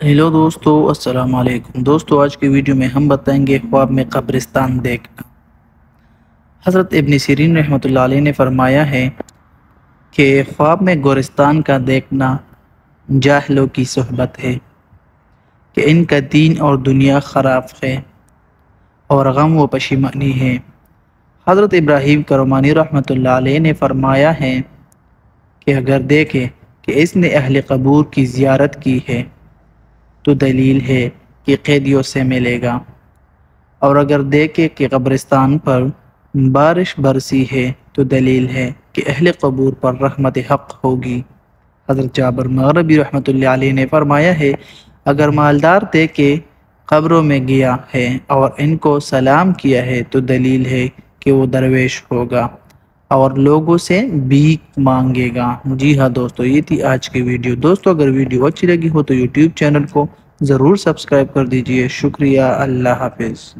Hello دوستو، السلام علیکم دوستو۔ آج کی ویڈیو میں ہم بتائیں گے خواب میں قبرستان دیکھنا۔ حضرت ابن سیرین رحمۃ اللہ علیہ نے فرمایا ہے کہ خواب میں گورستان کا دیکھنا جاہلوں کی صحبت ہے کہ ان کا دین اور دنیا خراب ہے اور غم و پشیمانی ہے۔ حضرت ابراہیم کرمانی رحمۃ اللہ علیہ نے فرمایا ہے کہ اگر دیکھے کہ اس نے اہل قبور کی زیارت کی ہے تو دلیل ہے کہ قیدیوں سے ملے گا، اور اگر دیکھے کہ قبرستان پر بارش برسی ہے تو دلیل ہے کہ اہل قبور پر رحمت حق ہوگی۔ حضرت جابر مغربی رحمۃ اللہ علیہ نے فرمایا ہے اگر مالدار دیکھے قبروں میں گیا ہے اور ان کو سلام کیا ہے تو دلیل ہے کہ وہ درویش ہوگا اور لوگوں سے بھیک مانگے گا۔ جی ہاں دوستو، یہ تھی آج کی ویڈیو۔ دوستو اگر ویڈیو اچھی لگی ہو تو یوٹیوب چینل کو ضرور سبسکرائب کر دیجئے۔ شکریہ، اللہ حافظ۔